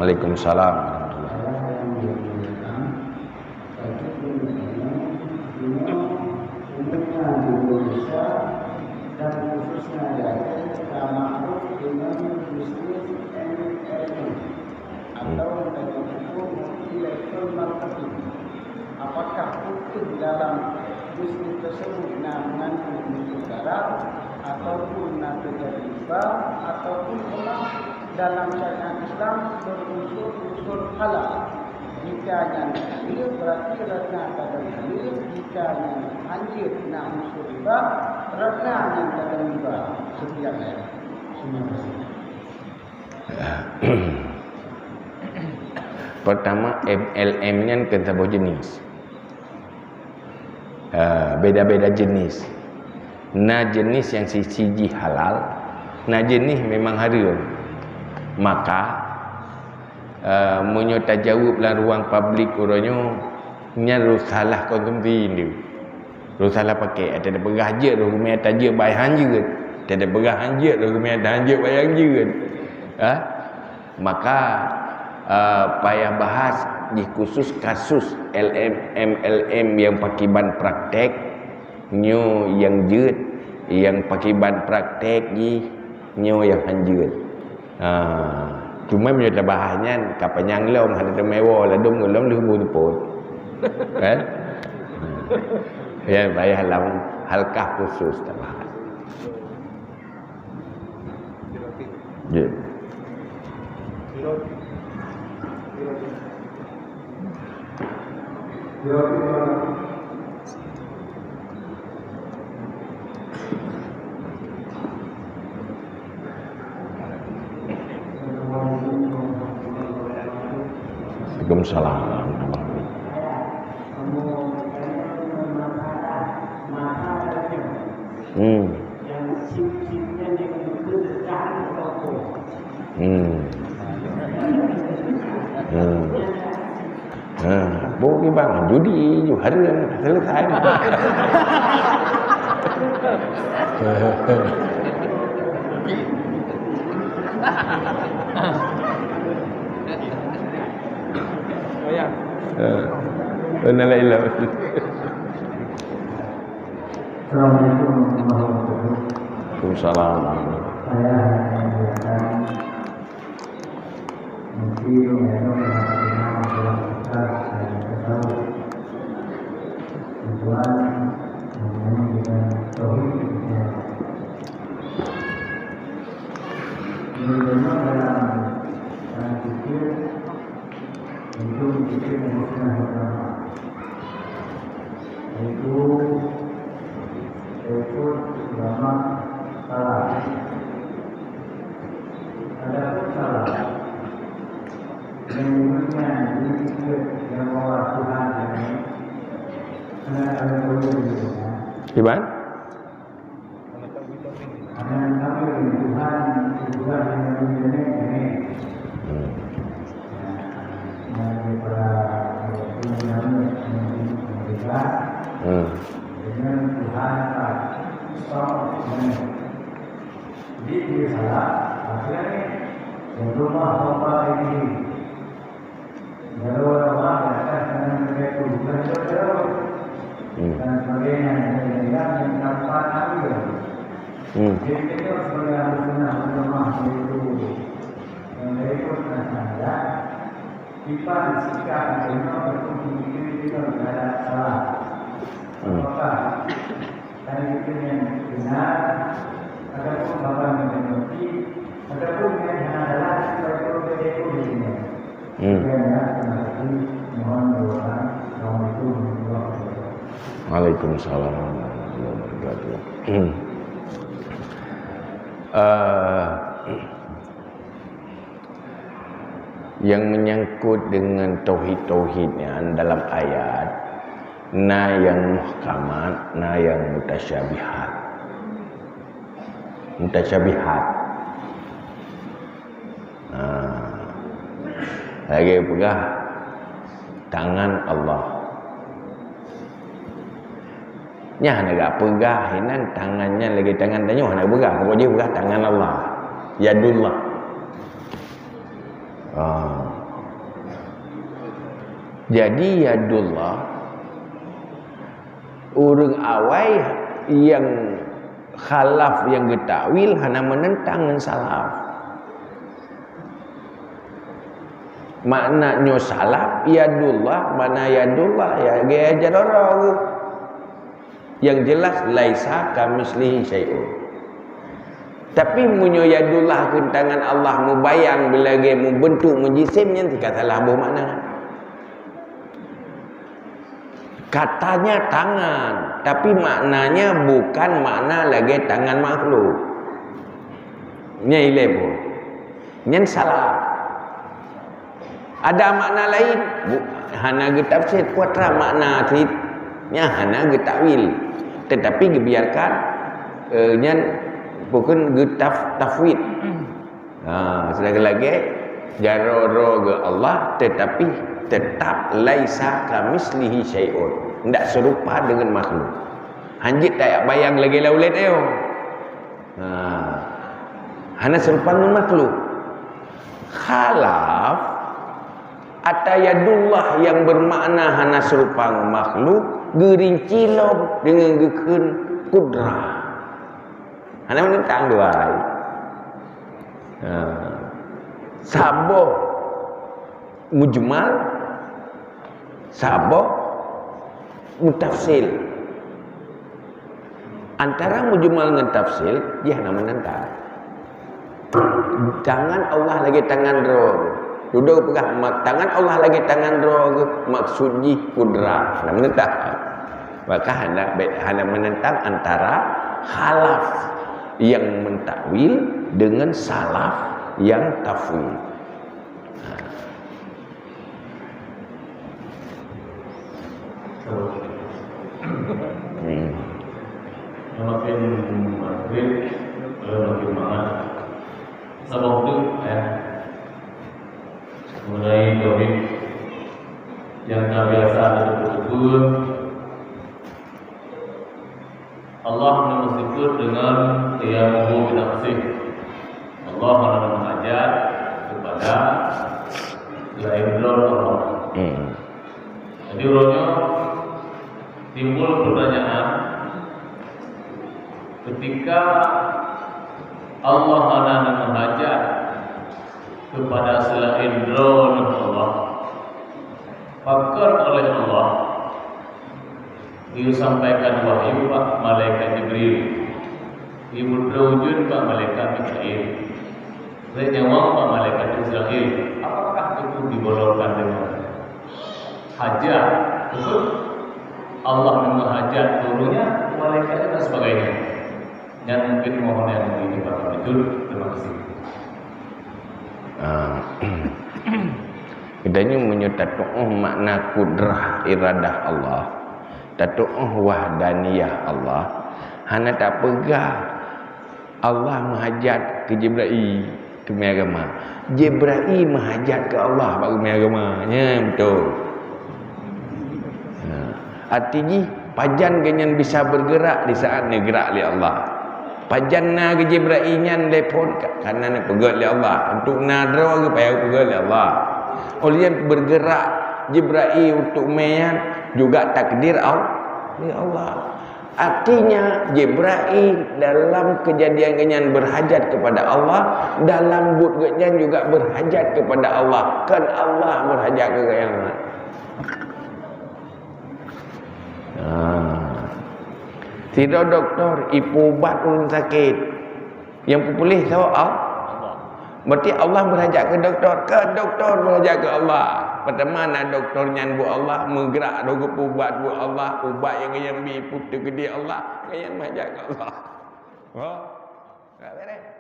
Waalaikumsalam. Apakah hukum dalam bisnis tersebut mengandung unsur syarat ataupun nafkah riba ataupun dalam syariat Islam berunsur halal? Jika yang halal berarti ratna pada halal, jika yang anjir nak unsur riba ratna yang pada riba. Sekian ya. Terima kasih. Pertama, MLM-nya kan sebuah jenis. Beda-beda jenis. Nah jenis yang siji halal, nah jenis memang haram. Maka munyo tajawub dalam ruang publik orangnya nyaru salah kau gembin dia. Ru salah pakai ada berah je ru rumah taje bayang je kan. Ada berah je ru rumah taje bayang je kan. Maka payah bahas di khusus kasus MLM yang pakai ban praktek nyo yang jeut yang pakai ban praktek nyo yang hanjeut. Cuma menurut bahasnya kapanyang lom ada mewah ladum lom lubu pun kan ya payah dalam halkah khusus tak bahas ya. Waalaikumsalam. Boleh bang, judi juga haram selesai. Innalillahi wa inna ilaihi raji'un. Assalamualaikum warahmatullahi wabarakatuh. Waalaikumsalam. Saya mungkin tujuan dengan tauhid dalam fikir untuk fikir musnah pertama yaitu ulama salah. Ada pun salah yang fikir yang bawa Tuhan ini ada Gimana? dan sebagainya yang dapat ambil. Jadi kita sebagai ahli sunnah wal jamaah itu yang ikut nasihat kita sikap kita berpikir kita ada salah. Apakah dari itu yang benar, ataupun bapak yang mengerti, ataupun yang adalah sesuatu yang berbeda. Terima kasih. Mohon doa. Assalamualaikum warahmatullahi wabarakatuh. Waalaikumsalam warahmatullahi wabarakatuh. Yang menyangkut dengan tauhid-tauhidnya dalam ayat, na yang muhkamat, na yang mutasyabihat. Mutasyabihat. Lagi pegah tangan Allah. Nya nak pegah hinan tangannya lagi tangan tanya nak pegah pokok dia pegah tangan Allah. Yadullah. Jadi yadullah orang awai yang khalaf yang getakwil hana menentang dengan salaf. Maknanya salaf yadullah, mana yadullah ya ajar orang. Yang jelas laisa kamislihi syai'un. Tapi munyo yadullah kun tangan Allah mubayang bila ge mu bentuk mujisimnya tidak salah boh makna. Katanya tangan, tapi maknanya bukan makna lagi tangan makhluk. Nya ilmu. Nyen salah. Ada makna lain, hana getafsir kuatra makna nya hana getakwil. Tetapi dibiarkan nyen bukan tafwid. Sedang lagi jaroro ke Allah tetapi tetap laisa kamislihi syai'un. Tidak serupa dengan makhluk. Hanjit tak bayang lagi laulet eo. Hana serupa dengan makhluk. Khalaf atau yadullah yang bermakna hana serupa dengan makhluk gerinci lo dengan gekun kudrah. Hana menentang dua. Saboh mujmal, saboh mutafsil. Antara mujmal dengan tafsil, dia hana menentang. Tangan Allah lagi tangan roh. Duduk pegah tangan Allah lagi tangan roh. Maksudnya kudrah. Hana menentang. Maka hana menentang antara khalaf yang mentakwil dengan salaf yang tafwid. Makin maghrib, makin malam. Sabang tu, mulai tauhid yang tak biasa betul-betul. Allah mensyukur dengan qiyamuhu binafsih. Allah mengajak kepada selain Allah. Jadi urutnya timbul pertanyaan ketika Allah mengajak kepada selain Allah, fakir oleh Allah disampaikan wahyu Pak Malaikat Jibril, ibu terwujud Pak Malaikat Mikail, nyawang Pak Malaikat Israel. Apakah itu dibolongkan dengan hajat? Betul? Allah menghajat turunnya malaikat dan sebagainya. Dan mungkin mohon yang ini Pak betul. Terima kasih. Kedanya menyatakan makna kudrah iradah Allah, tatu'uh wahdaniyah Allah. Hana tak pegah Allah menghajat ke Jibril ke agama. Jibril menghajat ke Allah bagi agama. Ya betul. Artinya pajan genyan bisa bergerak di saat ni gerak oleh Allah. Pajan na ke Jibril nyan lepon karena nak pegat oleh Allah. Untuk nadra ke payah pegat oleh Allah. Oleh bergerak Jibril untuk mayan juga takdir Allah. Artinya Jibril dalam kejadian genyan berhajat kepada Allah, dalam but genyan juga berhajat kepada Allah. Kan Allah berhajat ke genyan. Tidak doktor ibu ubat orang sakit yang pulih tahu Allah. Berarti Allah berhajat ke doktor berhajat ke Allah. Pertama doktornya bu Allah menggerak dogo ubat bu Allah, ubat yang bi putu gede Allah yang berhajat ke Allah. Oh, tak beres.